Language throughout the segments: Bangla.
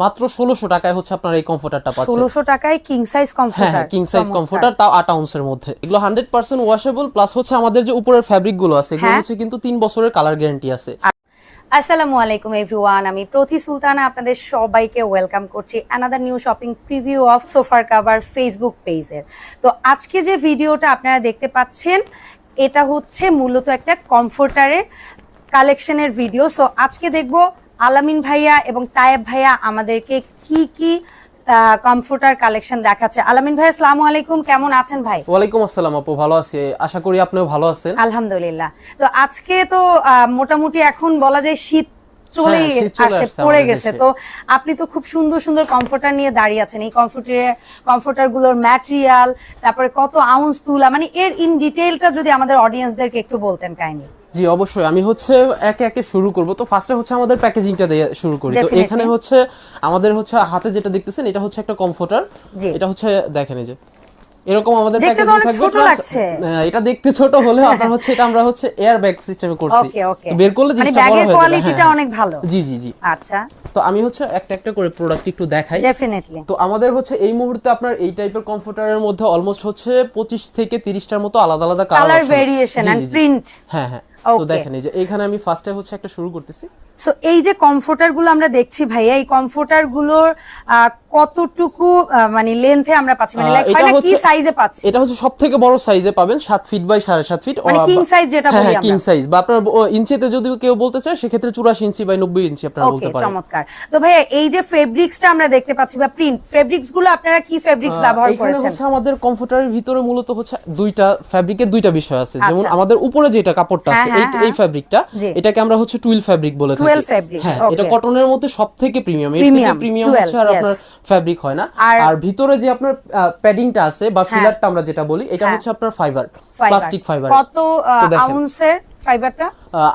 মাত্র 1600 টাকায় হচ্ছে আপনারা এই কমফোর্টারটা পাচ্ছেন। 1600 টাকায় কিং সাইজ কমফোর্টার। হ্যাঁ, কিং সাইজ কমফোর্টার, তাও 8 আউন্সের মধ্যে। এগুলো 100% ওয়াশেবল, প্লাস হচ্ছে আমাদের যে উপরের ফ্যাব্রিক গুলো আছে এগুলো হচ্ছে কিন্তু 3 বছরের কালার গ্যারান্টি আছে। আসসালামু আলাইকুম এভরিওয়ান, আমি প্রতি সুলতানা আপনাদের সবাইকে ওয়েলকাম করছি another new shopping preview of সোফার কাভার ফেসবুক পেজের। তো আজকে যে ভিডিওটা আপনারা দেখতে পাচ্ছেন এটা হচ্ছে মূলত একটা কমফোর্টারের কালেকশনের ভিডিও। সো আজকে দেখব আলামিন ভাইয়া এবং তায়েব ভাইয়া আমাদেরকে কি কি কমফোর্টার কালেকশন দেখাচ্ছে। আলামিন ভাই আসসালামু আলাইকুম, কেমন আছেন ভাই? ওয়ালাইকুম আসসালাম আপু, ভালো আছি, আশা করি আপনিও ভালো আছেন। আলহামদুলিল্লাহ। তো আজকে তো মোটামুটি এখন বলা যায় শীত চলে পড়ে গেছে, তো আপনি তো খুব সুন্দর সুন্দর কমফোর্টার নিয়ে দাঁড়িয়ে আছেন। এই কমফোর্টার গুলোর ম্যাটেরিয়াল, তারপরে কত আউন্স তুলা, মানে এর ইন ডিটেইলটা যদি আমাদের অডিয়েন্সদেরকে একটু বলতেন কাইন্ডলি। জি অবশ্যই, আমি হচ্ছে একে একে শুরু করব। তো ফার্স্টে হচ্ছে আমাদের প্যাকেজিংটা দিয়ে শুরু করি। তো এখানে হচ্ছে আমাদের হচ্ছে হাতে যেটা দেখতেছেন এটা হচ্ছে একটা কমফোর্টার। এটা হচ্ছে দেখেন এই যে এরকম আমাদের প্যাকেজিং থাকবে। এটা দেখতে ছোট হলেও আপনার হচ্ছে এটা আমরা হচ্ছে এয়ার ব্যাগ সিস্টেমে করছি। তো বের করলে জিনিসটা বড় হয়ে যাবে। কোয়ালিটিটা অনেক ভালো। জি জি জি। আচ্ছা, তো আমি হচ্ছে একটা একটা করে প্রোডাক্ট একটু দেখাই। ডেফিনেটলি। তো আমাদের হচ্ছে এই মুহূর্তে আপনার এই টাইপের কমফোর্টারের মধ্যে অলমোস্ট হচ্ছে 25 থেকে 30টার মতো আলাদা আলাদা কালার ভেরিয়েশন এন্ড প্রিন্ট। হ্যাঁ হ্যাঁ। তো দেখেন এই যে এখানে আমি ফার্স্টে হচ্ছে একটা শুরু করতেছি। সো এই যে কমফোর্টার গুলো আমরা দেখছি ভাইয়া, এই কমফোর্টার গুলোর কতটুকু মানে লেন্থে আমরা পাচ্ছি, মানে লাইক হয় না কি সাইজে পাচ্ছি? এটা হচ্ছে সবথেকে বড় সাইজে পাবেন, 7 ফিট বাই 7.5 ফিট, মানে কিং সাইজ যেটা বলি আমরা। কিং সাইজ, বা আপনার ইঞ্চিতে যদি কেউ বলতে চায় সেক্ষেত্রে 84 ইঞ্চি বাই 90 ইঞ্চি আপনারা বলতে পারেন। চমৎকার। তো ভাইয়া এই যে ফেব্রিক্সটা আমরা দেখতে পাচ্ছি বা প্রিন্ট ফেব্রিক্স গুলো আপনারা কি ফেব্রিক্স ব্যবহার করেছেন? এখানে হচ্ছে আমাদের কমফোর্টারের ভিতরে মূলত হচ্ছে দুইটা ফেব্রিকের দুইটা বিষয় আছে। যেমন আমাদের উপরে যেটা কাপড়টা আছে এই ফেব্রিকটা, এটাকে আমরা হচ্ছে টুইল ফেব্রিক বলে থাকি। টুইল ফেব্রিক, হ্যাঁ, এটা কটনের মধ্যে সবথেকে প্রিমিয়াম। এর থেকে প্রিমিয়াম হচ্ছে আর আপনার ফেব্রিক হয় না। আর ভিতরে যে আপনার প্যাডিংটা আছে বা ফিলারটা আমরা যেটা বলি, এটা হচ্ছে আপনার ফাইবার, প্লাস্টিক ফাইবার। কত আউন্সের ফাইবারটা?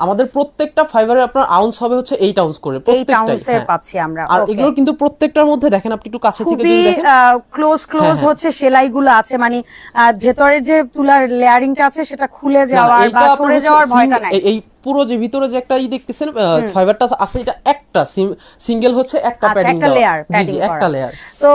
আমাদের প্রত্যেকটা ফাইবারে আপনার আউন্স হবে হচ্ছে 8 আউন্স করে প্রত্যেকটাই পাচ্ছি আমরা। আর এগুলো কিন্তু প্রত্যেকটার মধ্যে দেখেন আপনি একটু কাছে থেকে যদি দেখেন ক্লোজ হচ্ছে সেলাইগুলো আছে, মানে ভেতরের যে তুলার লেয়ারিংটা আছে সেটা খুলে যাওয়ার বা সরে যাওয়ার ভয়টা নাই। এই পুরো যে ভিতরে যে একটা দেখতেছেন ফাইবারটা আছে, এটা একটা সিঙ্গেল হচ্ছে একটা প্যাডিং একটা লেয়ার, প্যাডিং করা, একটা লেয়ার। তো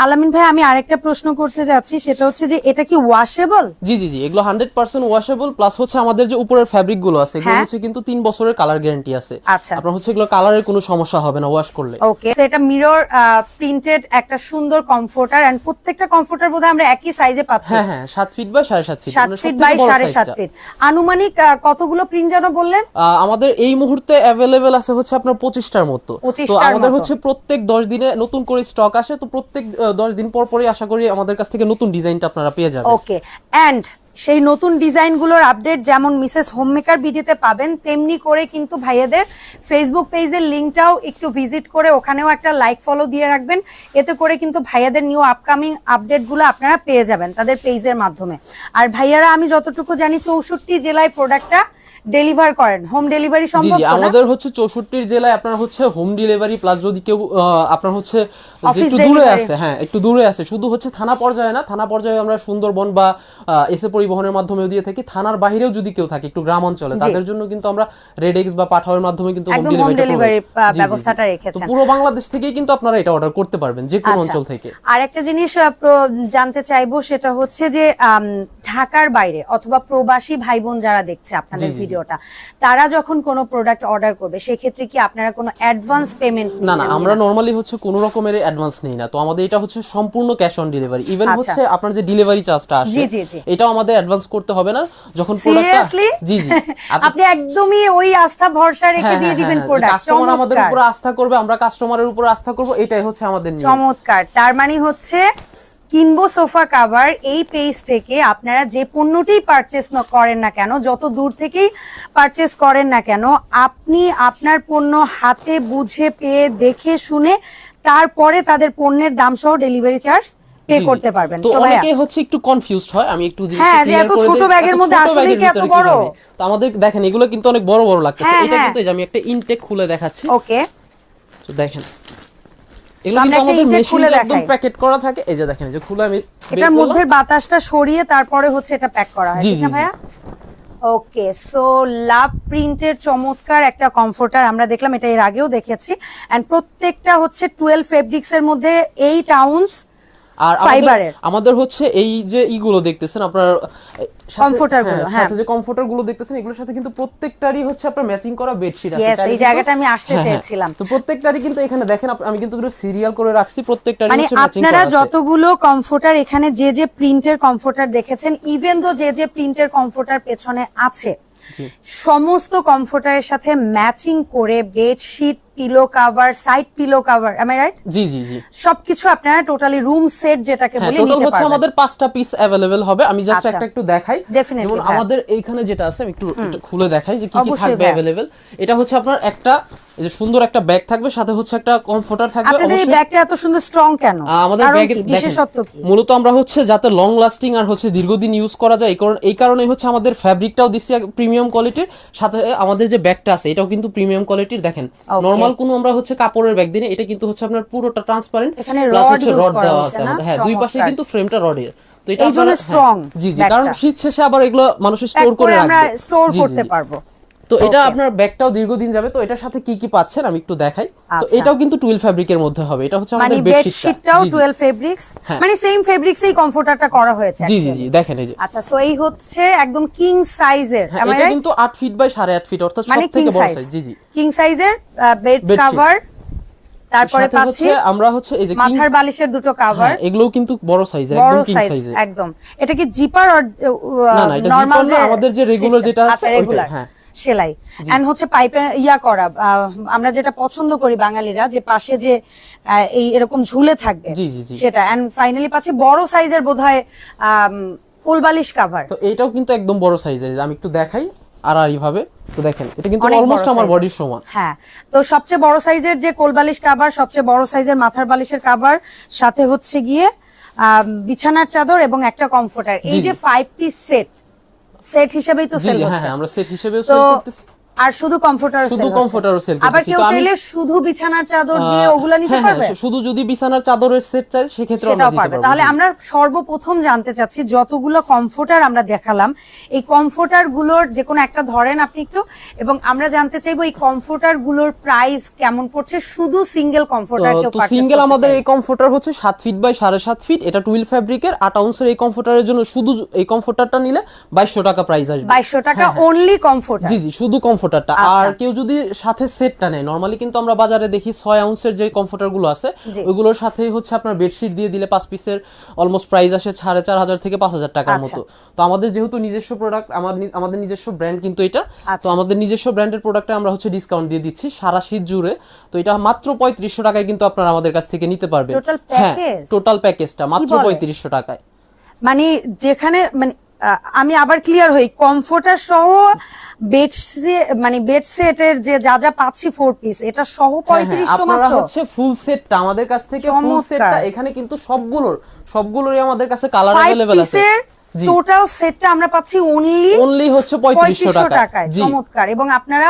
আলামিন ভাই আমি আরেকটা প্রশ্ন করতে যাচ্ছি, সেটা হচ্ছে যে এটা কি ওয়াশেবল? জি জি জি, এগুলো 100% ওয়াশেবল, প্লাস হচ্ছে আমাদের যে উপরের ফ্যাব্রিক গুলো আছে এগুলো হচ্ছে কিন্তু 3 বছরের কালার গ্যারান্টি আছে। আপনার হচ্ছে এগুলো কালারের কোনো সমস্যা হবে না ওয়াশ করলে। ওকে, সো এটা মিরর প্রিন্টেড একটা সুন্দর কমফোর্টার, এন্ড প্রত্যেকটা কমফোর্টার বোধহয় আমরা একই সাইজে পাচ্ছি। হ্যাঁ হ্যাঁ, 7 feet by 7.5 feet, 7 feet by 7.5 feet. আনুমানিক কতগুলো প্রিন্ট জানো বললেন? আমাদের এই মুহূর্তে अवेलेबल আছে হচ্ছে আপনার 25টার মতো। তো আমাদের হচ্ছে প্রত্যেক 10 দিনে নতুন করে স্টক আসে, তো প্রত্যেক 10 দিন পর পরই আশা করি আমাদের কাছ থেকে নতুন ডিজাইনটা আপনারা পেয়ে যাবেন। ওকে, এন্ড সেই নতুন ডিজাইনগুলোর আপডেট যেমন মিসেস হোমমেকার ভিডিওতে পাবেন, তেমনি করে কিন্তু ভাইয়াদের ফেসবুক পেজের লিংকটাও একটু ভিজিট করে ওখানেও একটা লাইক ফলো দিয়ে রাখবেন। এতে করে কিন্তু ভাইয়াদের নিউ আপকামিং আপডেটগুলো আপনারা পেয়ে যাবেন তাদের পেজের মাধ্যমে। আর ভাইয়ারা আমি যতটুকু জানি 64 জেলায় প্রোডাক্টটা ডেলিভার করেন, হোম ডেলিভারি সম্ভব? জি, আমাদের হচ্ছে 64 জেলায় আপনার হচ্ছে হোম ডেলিভারি, প্লাস যদি কেউ আপনার হচ্ছে একটু দূরে আছে, হ্যাঁ একটু দূরে আছে, শুধু হচ্ছে থানা পর্যায়ে না, থানা পর্যায়ে আমরা সুন্দরবন বা এসে পরিবহনের মাধ্যমেও দিয়ে থাকি। থানার বাইরেও যদি কেউ থাকে একটু গ্রাম অঞ্চলে, তাদের জন্য কিন্তু আমরা রেডেক্স বা পাঠাওয়ের মাধ্যমে কিন্তু হোম ডেলিভারি ব্যবস্থাটা রেখেছেন। পুরো বাংলাদেশ থেকেই কিন্তু আপনারা এটা অর্ডার করতে পারবেন যে কোনো অঞ্চল থেকে। আর একটা জিনিস জানতে চাইবো, সেটা হচ্ছে যে ঢাকার বাইরে অথবা প্রবাসী ভাই বোন যারা দেখছে আপনাদের ভিডিওটা, তারা যখন কোনো প্রোডাক্ট অর্ডার করবে সেক্ষেত্রে কি আপনারা কোনো অ্যাডভান্স পেমেন্ট? না না, আমরা নরমালি হচ্ছে কোনো রকমের অ্যাডভান্স নেই না। তো আমাদের এটা হচ্ছে সম্পূর্ণ ক্যাশ অন ডেলিভারি। ইভেন হচ্ছে আপনার যে ডেলিভারি চার্জটা আসে এটাও আমাদের অ্যাডভান্স করতে হবে না যখন প্রোডাক্টটা। জি জি, আপনি একদমই ওই আস্থা ভরসা রেখে দিয়ে দিবেন প্রোডাক্ট। কাস্টমার আমাদের উপর আস্থা করবে, আমরা কাস্টমারের উপর আস্থা করব, এটাই হচ্ছে আমাদের নিয়ম। চমৎকার। তার মানে হচ্ছে কিনবো সোফা কভার এই পেজ থেকে আপনারা যে পণ্যটি পারচেস করেন না কেন, যত দূর থেকেই পারচেস করেন না কেন, আপনি আপনার পণ্য হাতে বুঝে পেয়ে দেখে শুনে তারপরে তাদের পণ্যের দাম সহ ডেলিভারি চার্জ পে করতে পারবেন। তো অনেকে হচ্ছে একটু কনফিউজড হয়, আমি একটু জিনিস ক্লিয়ার করে দেই। এত ছোট ব্যাগের মধ্যে আসলে কি এত বড়? তো আমাদের দেখেন এগুলো কিন্তু অনেক বড় বড় লাগতেছে। এটা কিন্তু আমি একটা ইনটেক খুলে দেখাচ্ছি। ওকে, তো দেখেন এগুলো কিন্তু আমাদের মেশিনে একদম প্যাকেট করা থাকে। এই যে দেখেন, এই যে খুলে আমি এটার মধ্যে বাতাসটা সরিয়ে তারপরে হচ্ছে এটা প্যাক করা হয়, ঠিক না ভাইয়া? ওকে, সো লাভ প্রিন্টের চমৎকার একটা কমফোর্টার আমরা দেখলাম, এটা এর আগেও দেখেছি। এন্ড প্রত্যেকটা হচ্ছে 12 ফেব্রিক্স এর মধ্যে 8 আউন্স আর ফাইবারের। আমাদের হচ্ছে এই যে ইগুলো দেখতেছেন আপনার কমফোর্টার গুলো, হ্যাঁ সাথে যে কমফোর্টার গুলো দেখতেছেন এগুলোর সাথে কিন্তু প্রত্যেকটারই হচ্ছে আপনার ম্যাচিং করা বেডশিট আছে। ইয়েস, এই জায়গাটা আমি আসতে চেয়েছিলাম। তো প্রত্যেকটারই কিন্তু এখানে দেখেন আমি কিন্তু এগুলো সিরিয়াল করে রাখছি, প্রত্যেকটারই মানে হচ্ছে ম্যাচিং করা আপনারা আছে। যতগুলো কমফোর্টার এখানে যে যে প্রিন্টের কমফোর্টার দেখেছেন, ইভেন দো যে যে প্রিন্টের কমফোর্টার পেছনে আছে, সমস্ত কমফোর্টারের সাথে ম্যাচিং করে bedsheet, pillow cover, side pillow cover, am I right? জি জি জি, সবকিছু আপনারা টোটালি রুম সেট যেটাকে বলি টোটাল নিতে হচ্ছে পারবেন। আমাদের 5টা পিস अवेलेबल হবে। আমি জাস্ট আচ্ছা। একটু দেখাই, Definitely, যেমন হ্যাঁ। আমাদের এইখানে যেটা আছে আমি একটু খুলে দেখাই যে কি কি অবশ্যই, থাকবে হ্যাঁ। अवेलेबल। এটা হচ্ছে আপনার একটা এই যে সুন্দর একটা ব্যাগ থাকবে, সাথে হচ্ছে একটা কমফোর্টার থাকবে। আপনাদের এই অবশ্যই ব্যাগটা এত সুন্দর স্ট্রং কেন? আমাদের কারণ ব্যাগে কি, বিশেষত্ব কি? মূলত আমরা হচ্ছে যাতে লং লাস্টিং আর হচ্ছে দীর্ঘদিন ইউজ করা যায়, এই কারণে হচ্ছে আমাদের ফ্যাব্রিকটাও দিচ্ছি প্রিমিয়াম কোয়ালিটির, সাথে আমাদের যে ব্যাগটা আছে এটাও কিন্তু প্রিমিয়াম কোয়ালিটির। দেখেন নরমাল কোনো আমরা হচ্ছে কাপড়ের ব্যাগ দিই না, এটা কিন্তু হচ্ছে আপনার পুরোটা ট্রান্সপারেন্ট, এখানে প্লাস রড হচ্ছে ইউজ রড করা দেওয়া হয়েছে আছে না? আমাদের। হ্যাঁ, দুই পাশে চমৎকার। কিন্তু ফ্রেমটা রডের। তো এটা এই জন্য আপনারা- strong জি জি, ব্যাগটা। কারণ শীত শেষে আবার এগুলো মানুষ প্যাক স্টোর করে করে আমরা রাখবে, স্টোর জি, জি, করতে জি। পারবো। তো এটা Okay. আপনার ব্যাগটাও দীর্ঘদিন যাবে। তো এটার সাথে কি কি পাচ্ছেন আমি একটু দেখাই। তো আচ্ছা। এটাও কিন্তু 12 ফ্যাব্রিকের মধ্যে হবে। এটা হচ্ছে মানে আমাদের বেডশিটটাও বেডশিটটা। 12 ফেব্রিক্স, হ্যাঁ। মানে সেম ফেব্রিক্সেই কমফোর্টারটা করা হয়েছে জি জি actually। জি, দেখেন এই যে। আচ্ছা, সো এই হচ্ছে একদম কিং সাইজের, হ্যাঁ, এটা কিন্তু 8 ফিট বাই 8.5 ফিট, অর্থাৎ মানে সবথেকে কিং বড় সাইজ। সাইজ। জি জি, কিং সাইজের বেড Bedsheet। কভার, তারপরে সাথে পাচ্ছি হচ্ছে আমরা হচ্ছে এই যে মাথার বালিশের দুটো কভার, হ্যাঁ, এগুলোও কিন্তু বড় সাইজের, বড় একদম কিং সাইজ সাইজের। একদম। এটা কি জিপার আর না না, এটা নরমাল জিপার না, আমাদের যে রেগুলার system? যেটা আছে আচ্ছা, ওইটা। রেগুলার হ্যাঁ, সেলাই। এন্ড হচ্ছে পাইপে ইয়া করা, আমরা যেটা পছন্দ করি বাঙালিরা, যে পাশে যে এই এরকম ঝুলে থাকবে, জি, জি, জি। সেটা। এন্ড ফাইনালি পাচ্ছি বড় সাইজের বোধহয় কোলবালিশ কভার। তো এটাও কিন্তু একদম বড় সাইজের। আমি একটু দেখাই আড়াআড়ি ভাবে। তো দেখেন এটা কিন্তু অনেক বড় অলমোস্ট আমার size-এর। বডির সমান। হ্যাঁ, তো সবচেয়ে বড় সাইজের যে কোলবালিশ কভার, সবচেয়ে বড় সাইজের মাথার বালিশের কভার, সাথে হচ্ছে গিয়ে বিছানার চাদর এবং একটা কমফোর্টার। এই জি, যে জি। 5 পিস সেট হিসেবেই তো জি সেল জি, হ্যাঁ হচ্ছে। হ্যাঁ, আমরা সেট হিসেবেও তো সেল করতেছি। আর শুধু কমফোর্টার শুধু কমফোর্টারও সেল করতেছি। আবার কেউ তো আমি- চাইলে শুধু বিছানার চাদর দিয়ে ওগুলা নিতে হ্যাঁ, হ্যাঁ, পারবে, শুধু যদি বিছানার চাদরের সেট চাই সেক্ষেত্রে আমরা সেটাও দিতে পারবে। পারবো। তাহলে জি। আমরা সর্বপ্রথম জানতে চাচ্ছি, যতগুলো কমফোর্টার আমরা দেখালাম, এই কমফোর্টার গুলোর যে কোনো একটা ধরেন আপনি একটু, এবং আমরা জানতে চাইবো এই কমফোর্টার গুলোর প্রাইস কেমন পড়ছে, শুধু সিঙ্গেল কমফোর্টার কেউ তো পারচেজ সিঙ্গেল করতে আমাদের চাইলে। এই কমফোর্টার হচ্ছে 7 ফিট বাই 7.5 ফিট, এটা 12 ফ্যাব্রিকের 8 আউন্সের। এই কমফোর্টারের জন্য শুধু এই কমফোর্টারটা নিলে 2200 টাকা প্রাইস আসবে। 2200 টাকা হ্যাঁ, হ্যাঁ। Only comforter. জি জি, শুধু কমফোর্টারটা। আচ্ছা। আর কেউ যদি সাথে সেটটা নেয়, নরমালি কিন্তু আমরা বাজারে দেখি 6 আউন্সের যে কমফোর্টার গুলো আছে জি। ওইগুলোর সাথে হচ্ছে আপনার বেডশিট দিয়ে দিলে 5 পিসের অলমোস্ট প্রাইস আসে 4500 থেকে 5000 টাকার আচ্ছা। মতো। তো আমাদের যেহেতু নিজস্ব প্রোডাক্ট, আমাদের নিজস্ব ব্র্যান্ড কিন্তু এটা, আচ্ছা। তো আমাদের নিজস্ব ব্র্যান্ডের প্রোডাক্টে আমরা হচ্ছে ডিসকাউন্ট দিয়ে দিচ্ছি সারা শীত জুড়ে। তো এটা মাত্র 3500 টাকায় কিন্তু আপনারা আমাদের কাছ থেকে নিতে পারবেন। Total হ্যাঁ, package? টোটাল প্যাকেজটা মাত্র বলে? 3500 টাকায়। মানে যেখানে মানে আমি আবার ক্লিয়ার হই, কমফোর্টার সহ বেড সেটের যে যা যা পাচ্ছি 4 পিস, এটা সহ হ্যাঁ, হ্যাঁ, 3500 আপনারা মাত্র। হচ্ছে ফুল সেটটা আমাদের কাছ থেকে, ফুল চমৎকার। সেটটা এখানে কিন্তু সবগুলোরই আমাদের কাছে কালার 5 अवेलेबल আছে। পিসের জি। টোটাল সেটটা আমরা পাচ্ছি অনলি হচ্ছে 3500 টাকায়। জি। চমৎকার। এবং আপনারা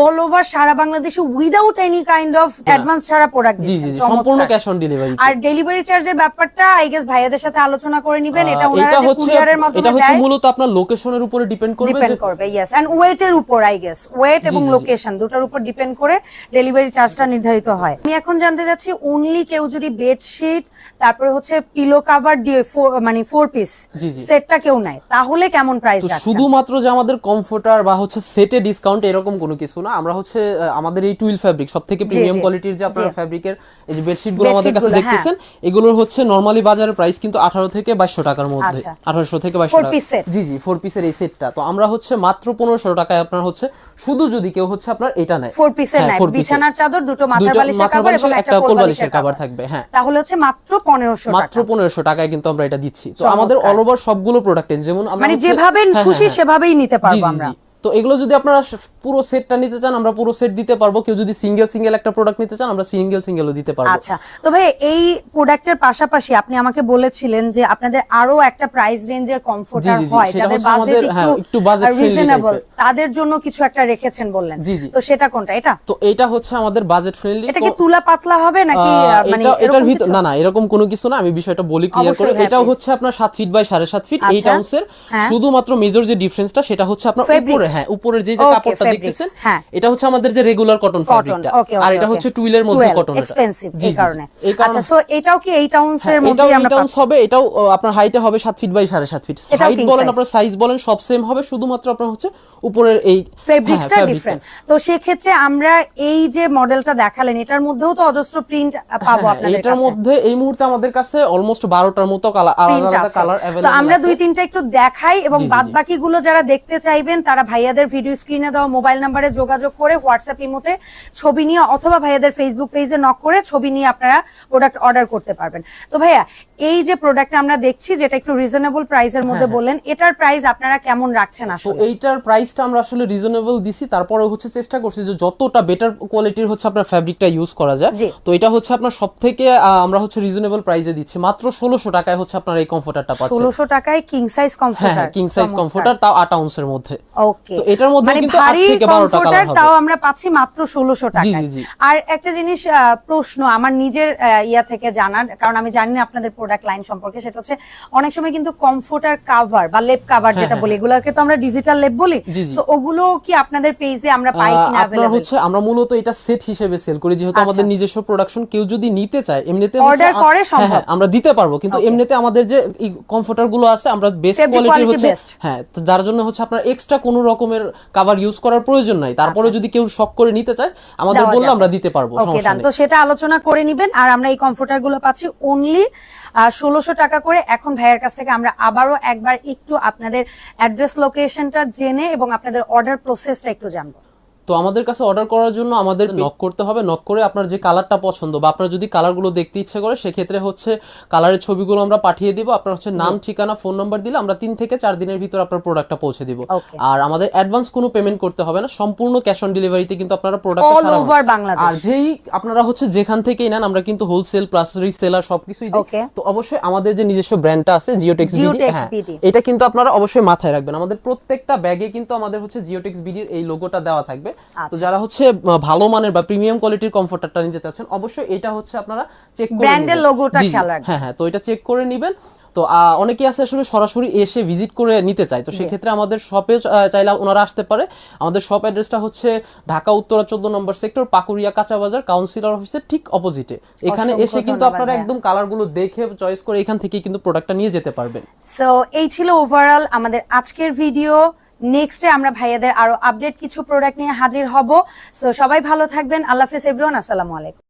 অল ওভার সারা বাংলাদেশে without any kind of advance ছাড়া প্রোডাক্ট জি জি দিচ্ছেন। জি, সম্পূর্ণ ক্যাশ অন ডেলিভারি। আর ডেলিভারি চার্জের ব্যাপারটা আই গেস ভাইয়াদের সাথে আলোচনা করে নেবেন। এটা ওনারা এটা যে হচ্ছে কুরিয়ারের মাধ্যমে এটা হচ্ছে দেয়, মূলত আপনার লোকেশনের উপরে ডিপেন্ড করবে ডিপেন্ড যে করবে। ইয়েস, এন্ড ওয়েটের উপর, আই গেস ওয়েট এবং জি, জি। লোকেশন দুটার উপর ডিপেন্ড করে ডেলিভারি চার্জটা নির্ধারিত হয়। আমি এখন জানতে চাচ্ছি, অনলি কেউ যদি বেডশিট, তারপরে হচ্ছে পিলো কভার দিয়ে মানে 4 পিস জি, জি। সেটটা কেউ নেয়, তাহলে কেমন প্রাইস তো যাচ্ছে? শুধুমাত্র যে আমাদের কমফোর্টার বা হচ্ছে সেটে ডিসকাউন্ট এরকম কোনো কিছু না। আমরা হচ্ছে আমাদের এই 12 ফ্যাব্রিক সবথেকে প্রিমিয়াম জি। কোয়ালিটির যে আপনার জি। ফ্যাব্রিকের এই যে বেডশিট গুলো আমাদের কাছে বেডশিটগুলো, দেখতেছেন, এগুলোর হচ্ছে নরমালি বাজারের প্রাইস কিন্তু 18 থেকে 2200 টাকার মধ্যে। আচ্ছা। 1800 থেকে 2200 4 টাকা। piece set? জি জি, 4 পিসের এই সেটটা তো আমরা হচ্ছে মাত্র 1500 টাকায় আপনার হচ্ছে, শুধু যদি কেউ হচ্ছে আপনার এটা নেয় 4 পিসের হ্যাঁ, নাই, 4 piece-এর। বিছানার চাদর, দুটো মাথার দুটো বালিশের মাথার কভার এবং বালিশের, একটা একটা কোলবালিশের কভার কভার থাকবে। হ্যাঁ, তাহলে হচ্ছে মাত্র 1500 টাকা। মাত্র 1500 টাকায় কিন্তু আমরা এটা দিচ্ছি। তো চমৎকার। আমাদের অল ওভার সবগুলো প্রোডাক্ট যেমন আমরা মানে হচ্ছে- যেভাবে হ্যাঁ, খুশি হ্যাঁ, সেভাবেই নিতে জি, পারবো জি, আমরা। জি। তো এগুলো যদি আপনারা পুরো সেটটা নিতে চান আমরা পুরো সেট দিতে পারবো, কেউ যদি সিঙ্গেল সিঙ্গেল একটা প্রোডাক্ট নিতে চান আমরা সিঙ্গেলও দিতে পারবো। আচ্ছা, তো ভাই এই প্রোডাক্টের পাশাপাশি আপনি আমাকে বলেছিলেন যে আপনাদের আরো একটা প্রাইস রেঞ্জের কমফোর্টার হয় যাদের বাজেট একটু রিজনেবল, তাদের জন্য কিছু একটা রেখেছেন বললেন, তো সেটা কোনটা? এটা তো এটা হচ্ছে আমাদের বাজেট ফ্রেন্ডলি। এটা কি তুলা পাতলা হবে নাকি মানে এটার ভিতর না এরকম কোনো কিছু না, আমি বিষয়টা বলি ক্লিয়ার করে। এটাও হচ্ছে আপনার 7 ফিট বাই 7.5 ফিট 8 আউন্সের, শুধুমাত্র মেজর যে ডিফারেন্সটা সেটা হচ্ছে আপনার উপরে, উপরের যে কাপড়টা দেখতেছেন এটা হচ্ছে আমাদের যে রেগুলার কটন ফ্যাব্রিকটা, আর এটা হচ্ছে টুইলের মধ্যে কটন, এক্সপেন্সিভ এই কারণে। আচ্ছা, সো এটাও কি 8 আউন্সের মধ্যে আমরা 8 আউন্স হবে। এটাও আপনার হাইটে হবে 7 ফিট বাই 7.5 ফিট, হাইট বলেন আপনার সাইজ বলেন সব সেম হবে, শুধুমাত্র আপনার হচ্ছে উপরের এই ফেব্রিক্সটা ডিফারেন্ট। তো সেই ক্ষেত্রে আমরা এই যে মডেলটা দেখালেন এটার মধ্যেও তো অজস্র প্রিন্ট পাবো আপনাদের কাছে। এটার মধ্যে এই মুহূর্তে আমাদের কাছে অলমোস্ট 12টার মতো কালার, আলাদা কালার अवेलेबल আছে। তো আমরা দুই তিনটা একটু দেখাই এবং বাদবাকিগুলো যারা দেখতে চাইবেন তারা ভাইয়াদের ভিডিও স্ক্রিনে দেওয়া মোবাইল নম্বরে যোগাযোগ করে হোয়াটসঅ্যাপ ইমোতে ছবি নিয়ে অথবা ভাইয়াদের ফেসবুক পেজে নক করে ছবি নিয়ে আপনারা প্রোডাক্ট অর্ডার করতে পারবেন। তো ভাইয়া এই যে প্রোডাক্টটা আমরা দেখছি যেটা একটু রিজনেবল প্রাইসের মধ্যে বললেন, এটার প্রাইস আপনারা কেমন রাখছেন আসলে? তো এইটার প্রাইসটা আমরা আসলে রিজনেবল দিছি, তারপরে হচ্ছে চেষ্টা করছি যে যতটা বেটার কোয়ালিটির হচ্ছে আপনার ফ্যাব্রিকটা ইউজ করা যায়। তো এটা হচ্ছে আপনার সবথেকে আমরা হচ্ছে রিজনেবল প্রাইসে দিচ্ছি, মাত্র 1600 টাকায় হচ্ছে আপনার এই কমফোর্টারটা পাচ্ছেন। 1600 টাকায় কিং সাইজ কমফোর্টার, হ্যাঁ কিং সাইজ কমফোর্টার, তাও 8 আউন্সের মধ্যে। ওকে, তো এটার মধ্যে কিন্তু 8 থেকে 12টা কালার হবে, তাও আমরা পাচ্ছি মাত্র 1600 টাকায়। আর একটা জিনিস প্রশ্ন আমার নিজের ইয়া থেকে জানার, কারণ আমি জানি না আপনাদের প্রোডাক্ট লাইন সম্পর্কে, সেটা হচ্ছে অনেক সময় কিন্তু কমফোর্টার কভার বা লেপ কভার যেটা বলি, এগুলোকে তো আমরা ডিজিটাল লেপ বলি, তো ওগুলো কি আপনাদের পেজে আমরা পাই কিনা अवेलेबल? হচ্ছে আমরা মূলত এটা সেট হিসেবে সেল করি, যেহেতু আমাদের নিজস্ব প্রোডাকশন। কেউ যদি নিতে চায় এমনিতে অর্ডার করে সম্ভব আমরা দিতে পারবো, কিন্তু এমনিতে আমাদের যে কমফোর্টার গুলো আছে আমরা বেস্ট কোয়ালিটির হচ্ছে, হ্যাঁ, যার জন্য হচ্ছে আপনার এক্সট্রা কোনো রকমের কভার ইউজ করার প্রয়োজন নাই। তারপরে যদি কেউ শক করে নিতে চায় আমাদের বললে আমরা দিতে পারবো, সমস্যা নেই। তো সেটা আলোচনা করে নেবেন। আর আমরা এই কমফোর্টার গুলো পাচ্ছি অনলি 1600 টাকা করে। এখন ভাইয়ের কাছ থেকে আমরা আবারও একবার একটু আপনাদের অ্যাড্রেস লোকেশনটা জেনে এবং আপনাদের অর্ডার প্রসেসটা একটু জানবো। তো আমাদের কাছে অর্ডার করার জন্য আমাদের নক করতে হবে, নক করে আপনার যে কালারটা পছন্দ বা আপনার যদি কালারগুলো দেখতে ইচ্ছে করে সেক্ষেত্রে হচ্ছে কালারের ছবিগুলো আমরা পাঠিয়ে দিব। আপনার হচ্ছে নাম, ঠিকানা, ফোন নাম্বার দিলে আমরা 3 থেকে 4 দিনের ভিতর আপনার প্রোডাক্টটা পৌঁছে দিব। আর আমাদের অ্যাডভান্স কোনো পেমেন্ট করতে হবে না, সম্পূর্ণ ক্যাশ অন ডেলিভারিতে কিন্তু আপনারা প্রোডাক্ট অল ওভার বাংলাদেশ। আর যেই আপনারা হচ্ছে যেখান থেকেই নেন আমরা কিন্তু হোলসেল প্লাস রিসেলার সবকিছুই দিই। তো অবশ্যই আমাদের যে নিজস্ব ব্র্যান্ডটা আছে জিওটেক্স বিডি, এটা কিন্তু আপনারা অবশ্যই মাথায় রাখবেন। আমাদের প্রত্যেকটা ব্যাগে কিন্তু আমাদের হচ্ছে জিওটেক্স বিডির এই লোগোটা দেওয়া থাকবে। তো যারা হচ্ছে ভালো মানের বা প্রিমিয়াম কোয়ালিটির কমফোর্টারটা নিতে চাচ্ছেন অবশ্যই এটা হচ্ছে আপনারা চেক করে ব্র্যান্ডের লোগোটা খেয়াল রাখবেন। হ্যাঁ, তো এটা চেক করে নেবেন। তো অনেকেই আছে আসলে সরাসরি এসে ভিজিট করে নিতে চায়, তো সেক্ষেত্রে আমাদের শপে চাইলে ওনারা আসতে পারে। আমাদের শপ অ্যাড্রেসটা হচ্ছে ঢাকা উত্তরা 14 নম্বর সেক্টর, পাকুরিয়া কাঁচা বাজার, কাউন্সিলর অফিসের ঠিক অপোজিটে। এখানে এসে কিন্তু আপনারা একদম কালারগুলো দেখে চয়েস করে এখান থেকে কিন্তু প্রোডাক্টটা নিয়ে যেতে পারবেন। সো এই ছিল ওভারঅল আমাদের আজকের ভিডিও। নেক্সটে আমরা ভাইয়াদের আরো আপডেট কিছু প্রোডাক্ট নিয়ে হাজির হব। সো সবাই ভালো থাকবেন। আল্লাহ হাফেজ এভরিওয়ান, আসসালামু আলাইকুম।